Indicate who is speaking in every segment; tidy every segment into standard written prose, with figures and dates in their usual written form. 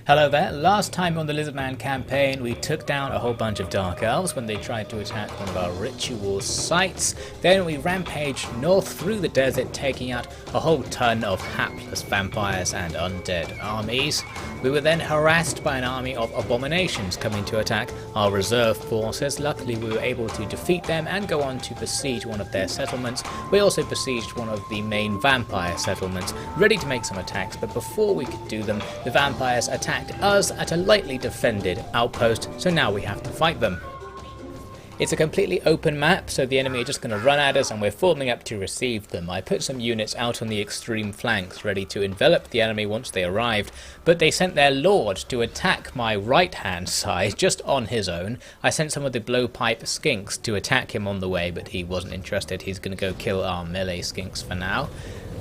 Speaker 1: Hello there. Last time on the Lizardman campaign we took down a whole bunch of Dark Elves when they tried to attack one of our ritual sites. Then we rampaged north through the desert, taking out a whole ton of hapless vampires and undead armies. We were then harassed by an army of abominations coming to attack our reserve forces. Luckily we were able to defeat them and go on to besiege one of their settlements. We also besieged one of the main vampire settlements, ready to make some attacks, but before we could do them, the vampires attacked us at a lightly defended outpost, so now we have to fight them. It's a completely open map, so the enemy are just going to run at us and we're forming up to receive them. I put some units out on the extreme flanks ready to envelop the enemy once they arrived, but they sent their lord to attack my right hand side just on his own. I sent some of the blowpipe skinks to attack him on the way, but he wasn't interested. He's going to go kill our melee skinks for now.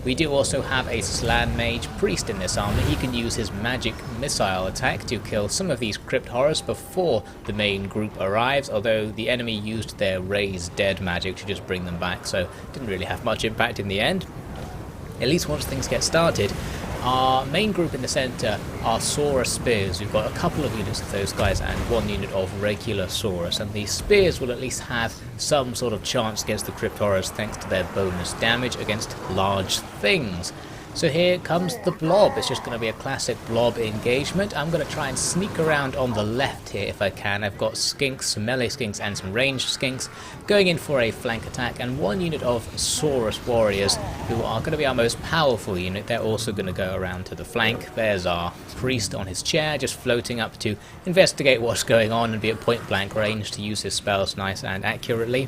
Speaker 1: We do also have a Slan Mage Priest in this army. He can use his magic missile attack to kill some of these crypt horrors before the main group arrives, although the enemy used their Raise Dead magic to just bring them back, so didn't really have much impact in the end. At least once things get started. Our main group in the centre are Saurus Spears. We've got a couple of units of those guys and one unit of regular Saurus, and the Spears will at least have some sort of chance against the Crypt Horrors thanks to their bonus damage against large things. So here comes the blob. It's just going to be a classic blob engagement. I'm going to try and sneak around on the left here if I can. I've got skinks, some melee skinks and some ranged skinks going in for a flank attack, and one unit of Saurus warriors who are going to be our most powerful unit. They're also going to go around to the flank. There's our priest on his chair just floating up to investigate what's going on and be at point blank range to use his spells nice and accurately.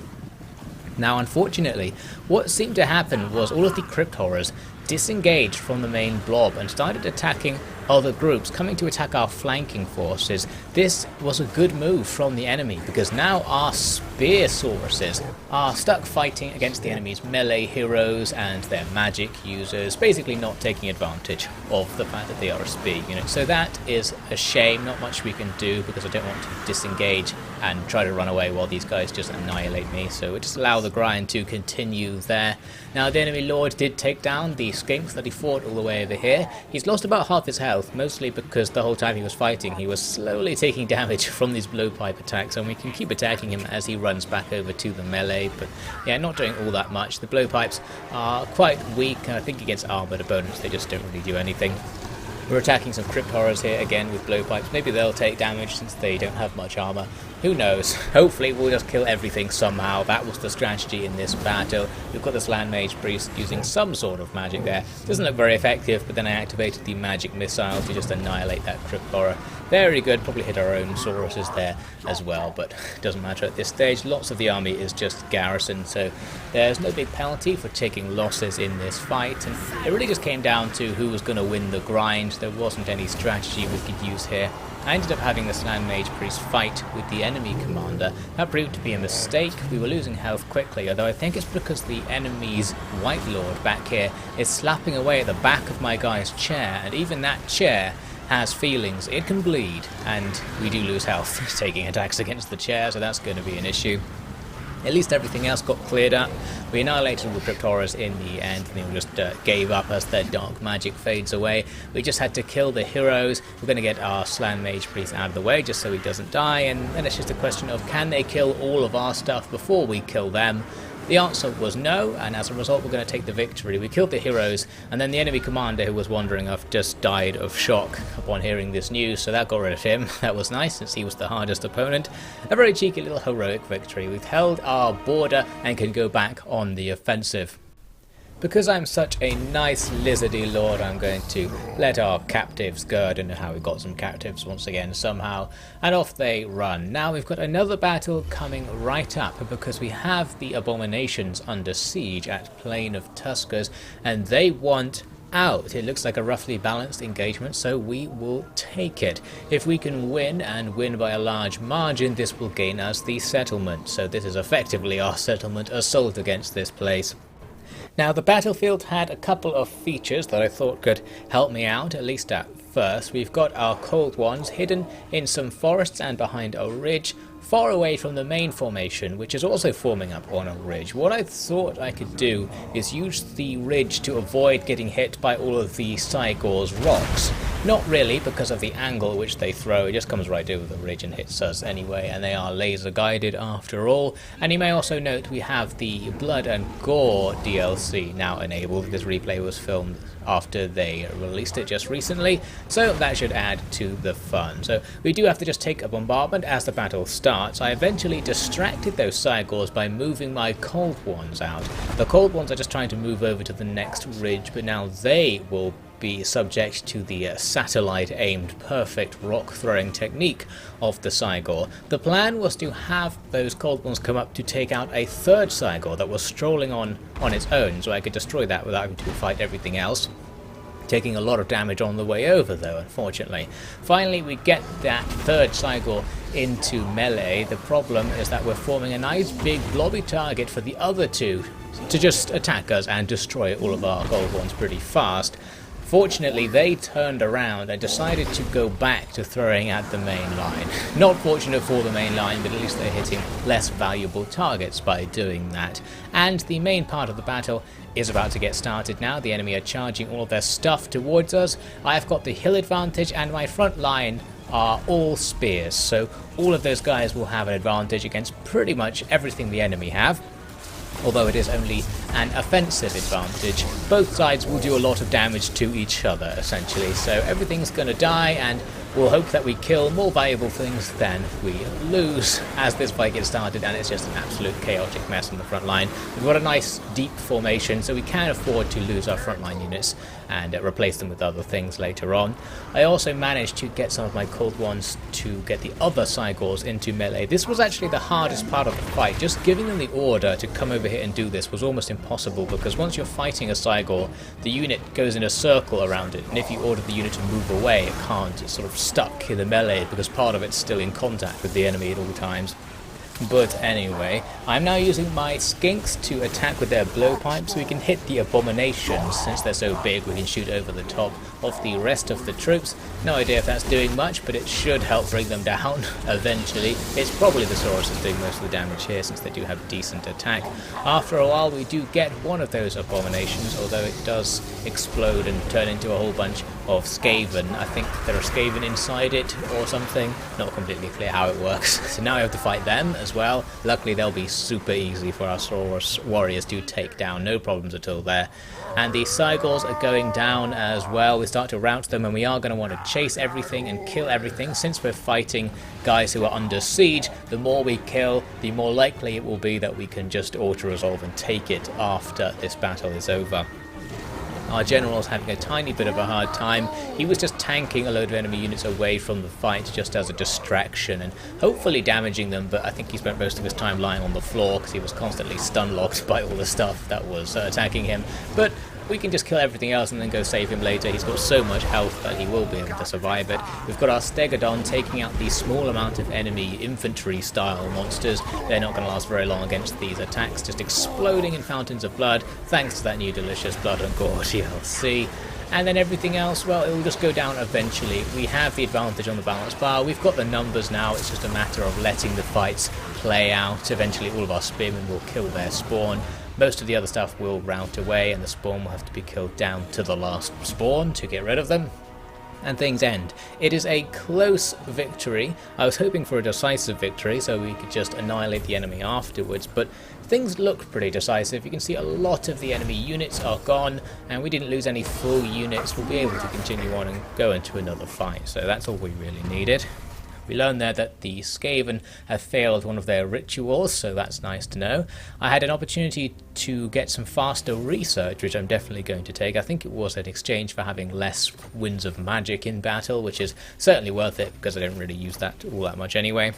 Speaker 1: Now unfortunately what seemed to happen was all of the crypt horrors disengaged from the main blob and started attacking other groups, coming to attack our flanking forces. This was a good move from the enemy because now our spear sauruses are stuck fighting against the enemy's melee heroes and their magic users, basically not taking advantage of the fact that they are a spear unit. So that is a shame. Not much we can do because I don't want to disengage and try to run away while these guys just annihilate me, so we just allow the grind to continue there. Now the enemy lord did take down the skinks that he fought all the way over here. He's lost about half his health, mostly because the whole time he was fighting he was slowly taking damage from these blowpipe attacks, and we can keep attacking him as he runs back over to the melee, but yeah, not doing all that much. The blowpipes are quite weak, and I think against armoured opponents they just don't really do anything. We're attacking some crypt horrors here again with blowpipes. Maybe they'll take damage since they don't have much armour. Who knows? Hopefully we'll just kill everything somehow. That was the strategy in this battle. We've got this Land Mage Priest using some sort of magic there. Doesn't look very effective, but then I activated the magic missile to just annihilate that crypt horror. Very good. Probably hit our own Sauruses there as well, but doesn't matter at this stage. Lots of the army is just garrison, so there's no big penalty for taking losses in this fight, and it really just came down to who was going to win the grind. There wasn't any strategy we could use here. I ended up having the Slan Mage Priest fight with the enemy commander. That proved to be a mistake. We were losing health quickly, although I think it's because the enemy's White Lord back here is slapping away at the back of my guy's chair, and even that chair has feelings. It can bleed, and we do lose health taking attacks against the chair, so that's going to be an issue. At least everything else got cleared up. We annihilated all the crypt horrors in the end, and they just gave up as their dark magic fades away. We just had to kill the heroes. We're going to get our Slan Mage Priest out of the way just so he doesn't die, and then it's just a question of can they kill all of our stuff before we kill them. The answer was no, and as a result we're going to take the victory. We killed the heroes, and then the enemy commander who was wandering off just died of shock upon hearing this news, so that got rid of him. That was nice since he was the hardest opponent. A very cheeky little heroic victory. We've held our border and can go back on the offensive. Because I'm such a nice lizardy lord, I'm going to let our captives go. I don't know how we got some captives once again somehow, and off they run. Now we've got another battle coming right up because we have the abominations under siege at Plain of Tuskers, and they want out. It looks like a roughly balanced engagement, so we will take it. If we can win, and win by a large margin, this will gain us the settlement. So this is effectively our settlement assault against this place. Now the battlefield had a couple of features that I thought could help me out, at least at first. We've got our cold ones hidden in some forests and behind a ridge, far away from the main formation, which is also forming up on a ridge. What I thought I could do is use the ridge to avoid getting hit by all of the Cygor's rocks. Not really, because of the angle which they throw. It just comes right over the ridge and hits us anyway, and they are laser guided after all. And you may also note we have the Blood and Gore DLC now enabled. This replay was filmed after they released it just recently, so that should add to the fun. So we do have to just take a bombardment as the battle starts. I eventually distracted those Cygors by moving my Cold Ones out. The Cold Ones are just trying to move over to the next ridge, but now they will be subject to the satellite-aimed perfect rock-throwing technique of the Cygor. The plan was to have those Cold Ones come up to take out a third Cygor that was strolling on its own, so I could destroy that without having to fight everything else. Taking a lot of damage on the way over though, unfortunately. Finally, we get that third Cygor into melee. The problem is that we're forming a nice big blobby target for the other two to just attack us and destroy all of our Cold Ones pretty fast. Fortunately, they turned around and decided to go back to throwing at the main line. Not fortunate for the main line, but at least they're hitting less valuable targets by doing that. And the main part of the battle is about to get started now. The enemy are charging all of their stuff towards us. I've got the hill advantage, and my front line are all spears, so all of those guys will have an advantage against pretty much everything the enemy have. Although it is only an offensive advantage, both sides will do a lot of damage to each other, essentially. So everything's going to die, and we'll hope that we kill more valuable things than we lose as this fight gets started, and it's just an absolute chaotic mess on the front line. We've got a nice deep formation, so we can afford to lose our frontline units and replace them with other things later on. I also managed to get some of my Cold Ones to get the other Cygors into melee. This was actually the hardest part of the fight. Just giving them the order to come over here and do this was almost impossible, because once you're fighting a Cygor, the unit goes in a circle around it, and if you order the unit to move away, it can't. It's sort of stuck in the melee because part of it's still in contact with the enemy at all times. But anyway, I'm now using my skinks to attack with their blowpipes, so we can hit the abominations. Since they're so big, we can shoot over the top of the rest of the troops. No idea if that's doing much, but it should help bring them down eventually. It's probably the Saurus that's doing most of the damage here, since they do have decent attack. After a while, we do get one of those abominations, although it does explode and turn into a whole bunch of Skaven. I think there are Skaven inside it or something. Not completely clear how it works. So now we have to fight them as well. Luckily, they'll be super easy for our Saurus warriors to take down. No problems at all there. And the Cygors are going down as well. We start to rout them, and we are going to want to chase everything and kill everything. Since we're fighting guys who are under siege, the more we kill, the more likely it will be that we can just auto-resolve and take it after this battle is over. Our general's having a tiny bit of a hard time. He was just tanking a load of enemy units away from the fight just as a distraction and hopefully damaging them, but I think he spent most of his time lying on the floor because he was constantly stun-locked by all the stuff that was attacking him. But we can just kill everything else and then go save him later. He's got so much health that he will be able to survive it. We've got our Stegodon taking out the small amount of enemy infantry style monsters. They're not going to last very long against these attacks, just exploding in fountains of blood thanks to that new delicious Blood and Gore DLC. And then everything else, well, it will just go down eventually. We have the advantage on the balance bar. We've got the numbers now. It's just a matter of letting the fights play out. Eventually all of our spearmen will kill their spawn. Most of the other stuff will rout away, and the spawn will have to be killed down to the last spawn to get rid of them. And things end. It is a close victory. I was hoping for a decisive victory so we could just annihilate the enemy afterwards, but things look pretty decisive. You can see a lot of the enemy units are gone, and we didn't lose any full units. We'll be able to continue on and go into another fight, so that's all we really needed. We learned there that the Skaven have failed one of their rituals, so that's nice to know. I had an opportunity to get some faster research, which I'm definitely going to take. I think it was in exchange for having less winds of magic in battle, which is certainly worth it because I don't really use that all that much anyway.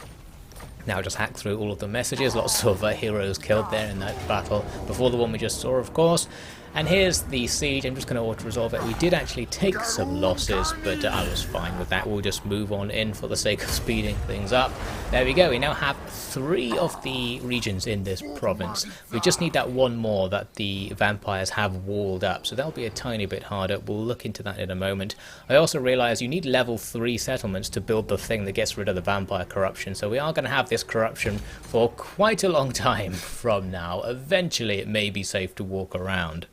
Speaker 1: Now just hack through all of the messages. Lots of heroes killed there in that battle before the one we just saw, of course. And here's the siege. I'm just going to auto-resolve it. We did actually take some losses, but I was fine with that. We'll just move on in for the sake of speeding things up. There we go. We now have 3 of the regions in this province. We just need that one more that the vampires have walled up, so that'll be a tiny bit harder. We'll look into that in a moment. I also realised you need level 3 settlements to build the thing that gets rid of the vampire corruption, so we are going to have this corruption for quite a long time from now. Eventually it may be safe to walk around.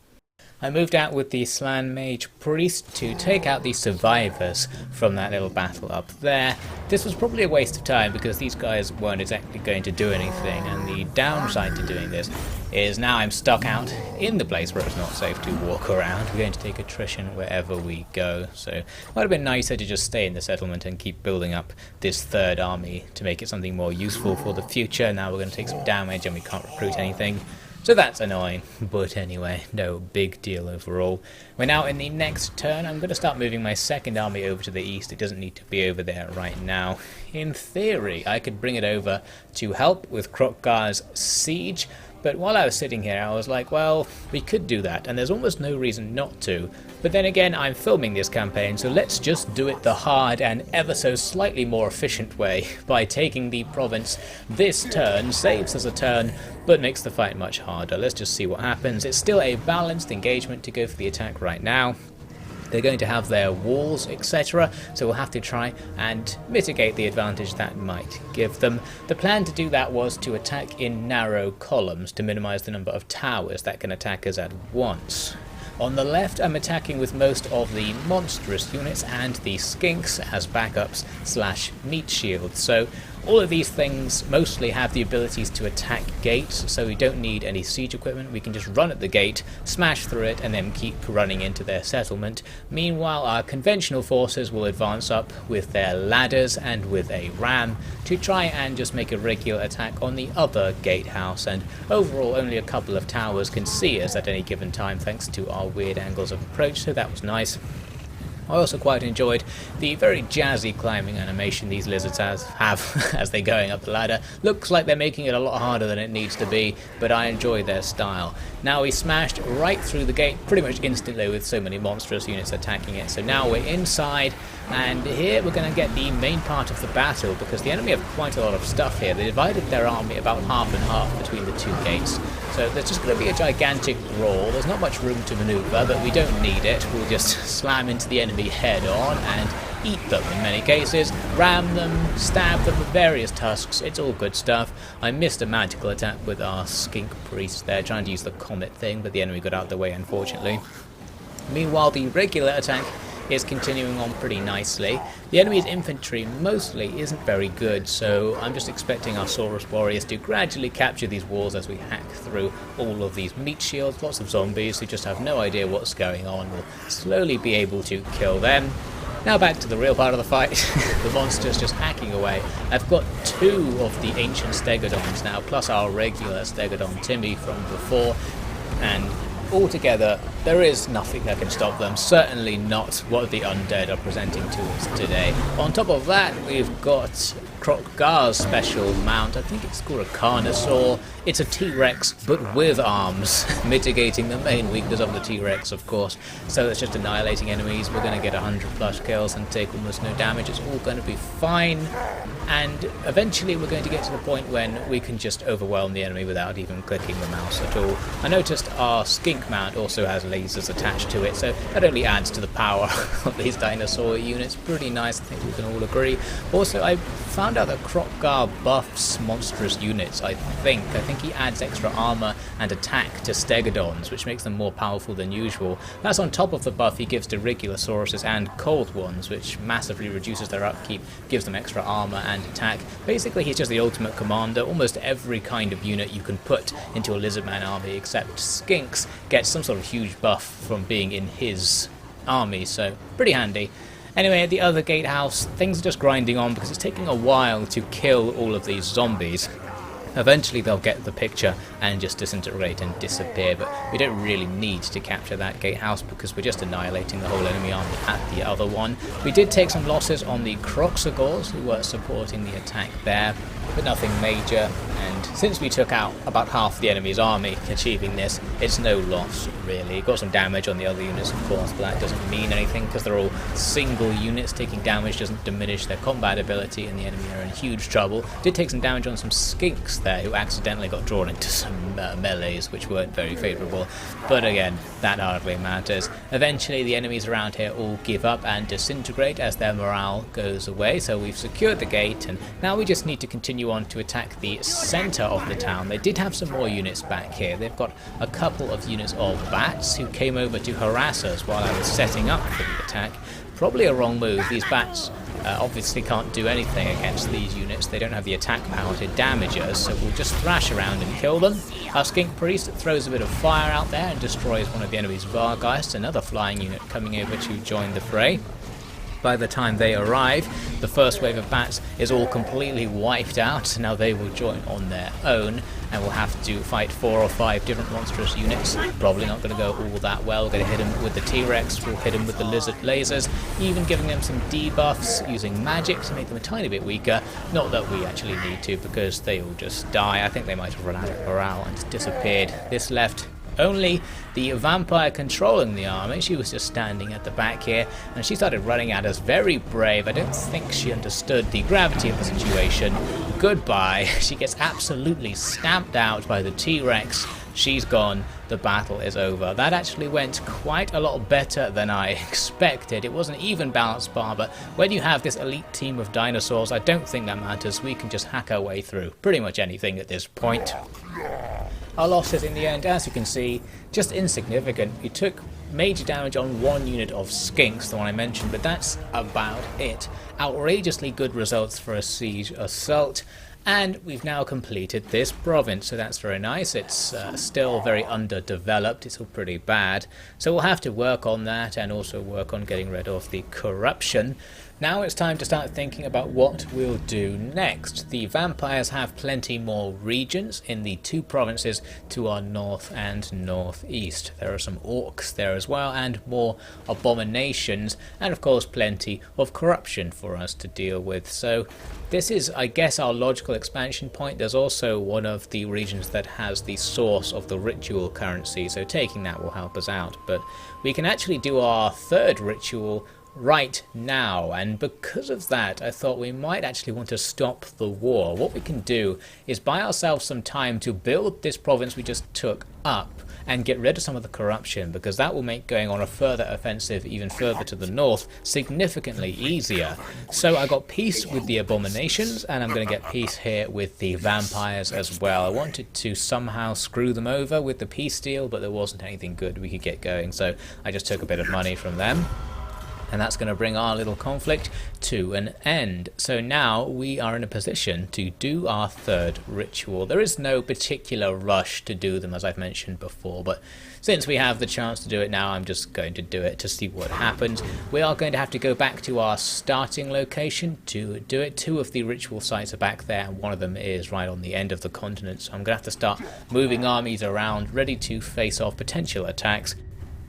Speaker 1: I moved out with the Slan Mage Priest to take out the survivors from that little battle up there. This was probably a waste of time because these guys weren't exactly going to do anything, and the downside to doing this is now I'm stuck out in the place where it's not safe to walk around. We're going to take attrition wherever we go, so it might have been nicer to just stay in the settlement and keep building up this third army to make it something more useful for the future. Now we're going to take some damage and we can't recruit anything. So that's annoying, but anyway, no big deal overall. We're now in the next turn. I'm going to start moving my second army over to the east. It doesn't need to be over there right now. In theory, I could bring it over to help with kroq-gar's siege, but while I was sitting here, I was like, well, we could do that, and there's almost no reason not to. But then again, I'm filming this campaign, so let's just do it the hard and ever so slightly more efficient way by taking the province this turn, saves us a turn, but makes the fight much harder. Let's just see what happens. It's still a balanced engagement to go for the attack right now. They're going to have their walls, etc., so we'll have to try and mitigate the advantage that might give them. The plan to do that was to attack in narrow columns to minimize the number of towers that can attack us at once. On the left, I'm attacking with most of the monstrous units and the skinks as backups / meat shields. So all of these things mostly have the abilities to attack gates, so we don't need any siege equipment. We can just run at the gate, smash through it, and then keep running into their settlement. Meanwhile, our conventional forces will advance up with their ladders and with a ram to try and just make a regular attack on the other gatehouse, and overall only a couple of towers can see us at any given time thanks to our weird angles of approach, so that was nice. I also quite enjoyed the very jazzy climbing animation these lizards have as they're going up the ladder. Looks like they're making it a lot harder than it needs to be, but I enjoy their style. Now we smashed right through the gate pretty much instantly with so many monstrous units attacking it. So now we're inside, and here we're going to get the main part of the battle because the enemy have quite a lot of stuff here. They divided their army about half and half between the two gates. So there's just going to be a gigantic brawl. There's not much room to maneuver, but we don't need it. We'll just slam into the enemy head on and eat them in many cases, ram them, stab them with various tusks. It's all good stuff. I missed a magical attack with our skink priest there, trying to use the comet thing, but the enemy got out of the way unfortunately. Meanwhile, the regular attack is continuing on pretty nicely. The enemy's infantry mostly isn't very good, so I'm just expecting our Saurus warriors to gradually capture these walls as we hack through all of these meat shields. Lots of zombies who just have no idea what's going on. We'll slowly be able to kill them. Now back to the real part of the fight. The monster's just hacking away. I've got 2 of the ancient stegodons now, plus our regular stegodon Timmy from before, and altogether, there is nothing that can stop them. Certainly not what the undead are presenting to us today. On top of that, we've got kroq-gar's special mount. I think it's called a carnosaur. It's a T-Rex, but with arms, mitigating the main weakness of the T-Rex, of course. So it's just annihilating enemies. We're going to get 100+ kills and take almost no damage. It's all going to be fine. And eventually we're going to get to the point when we can just overwhelm the enemy without even clicking the mouse at all. I noticed our skink mount also has lasers attached to it, so that only adds to the power of these dinosaur units. Pretty nice, I think we can all agree. Also, I found out that kroq-gar buffs monstrous units, I think he adds extra armor and attack to stegodons, which makes them more powerful than usual. That's on top of the buff he gives to regular sauruses and cold ones, which massively reduces their upkeep, gives them extra armor and attack. Basically, he's just the ultimate commander. Almost every kind of unit you can put into a Lizardman army except skinks gets some sort of huge buff from being in his army, so pretty handy. Anyway, at the other gatehouse, things are just grinding on because it's taking a while to kill all of these zombies. Eventually they'll get the picture and just disintegrate and disappear, but we don't really need to capture that gatehouse because we're just annihilating the whole enemy army at the other one. We did take some losses on the kroq-gars who were supporting the attack there, but nothing major, and since we took out about half the enemy's army achieving this, it's no loss really. Got some damage on the other units of course, but that doesn't mean anything because they're all single units. Taking damage doesn't diminish their combat ability and the enemy are in huge trouble. Did take some damage on some skinks there who accidentally got drawn into some melees which weren't very favourable, but again, that hardly matters. Eventually the enemies around here all give up and disintegrate as their morale goes away, so we've secured the gate and now we just need to continue continue on to attack the centre of the town. They did have some more units back here. They've got a couple of units of bats who came over to harass us while I was setting up for the attack. Probably a wrong move. These bats obviously can't do anything against these units. They don't have the attack power to damage us, so we'll just thrash around and kill them. Our Skink Priest throws a bit of fire out there and destroys one of the enemy's Vargeists, another flying unit coming over to join the fray. By the time they arrive, the first wave of bats is all completely wiped out. Now they will join on their own and we'll have to fight 4 or 5 different monstrous units. Probably not going to go all that well. We're going to hit them with the T-Rex, we'll hit them with the lizard lasers, even giving them some debuffs using magic to make them a tiny bit weaker. Not that we actually need to, because they will just die. I think they might have run out of morale and disappeared. This left only the vampire controlling the army. She was just standing at the back here and she started running at us, very brave. I don't think she understood the gravity of the situation. Goodbye. She gets absolutely stamped out by the T-Rex. She's gone. The battle is over. That actually went quite a lot better than I expected. It wasn't even balanced bar, but when you have this elite team of dinosaurs, I don't think that matters. We can just hack our way through pretty much anything at this point. Our losses in the end, as you can see, just insignificant. We took major damage on one unit of skinks, the one I mentioned, but that's about it. Outrageously good results for a siege assault. And we've now completed this province, so that's very nice. It's still very underdeveloped, it's all pretty bad. So we'll have to work on that and also work on getting rid of the corruption. Now it's time to start thinking about what we'll do next. The vampires have plenty more regions in the 2 provinces to our north and northeast. There are some orcs there as well, and more abominations, and of course plenty of corruption for us to deal with. So this is, I guess, our logical expansion point. There's also one of the regions that has the source of the ritual currency, so taking that will help us out. But we can actually do our 3rd ritual right now, and because of that I thought we might actually want to stop the war. What we can do is buy ourselves some time to build this province we just took up and get rid of some of the corruption, because that will make going on a further offensive even further to the north significantly easier. So I got peace with the abominations and I'm going to get peace here with the vampires as well. I wanted to somehow screw them over with the peace deal, but there wasn't anything good we could get going, so I just took a bit of money from them. And that's going to bring our little conflict to an end. So now we are in a position to do our 3rd ritual. There is no particular rush to do them, as I've mentioned before, but since we have the chance to do it now, I'm just going to do it to see what happens. We are going to have to go back to our starting location to do it. 2 of the ritual sites are back there, and one of them is right on the end of the continent. So I'm going to have to start moving armies around, ready to face off potential attacks.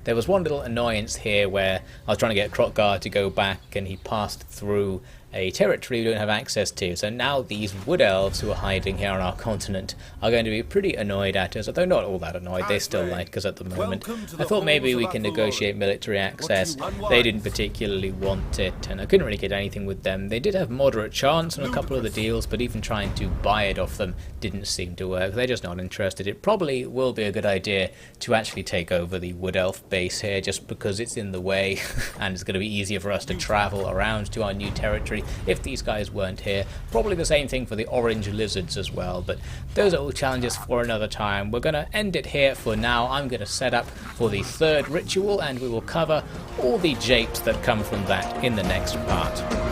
Speaker 1: There was one little annoyance here where I was trying to get kroq-gar to go back and he passed through a territory we don't have access to. So now these wood elves who are hiding here on our continent are going to be pretty annoyed at us, although not all that annoyed. They still like us at the moment. I thought maybe we can negotiate military access. They didn't particularly want it, and I couldn't really get anything with them. They did have moderate chance on a couple of the deals, but even trying to buy it off them didn't seem to work. They're just not interested. It probably will be a good idea to actually take over the wood elf base here, just because it's in the way and it's going to be easier for us to travel around to our new territory if these guys weren't here. Probably the same thing for the orange lizards as well, but those are all challenges for another time. We're going to end it here for now. I'm going to set up for the 3rd ritual and we will cover all the japes that come from that in the next part.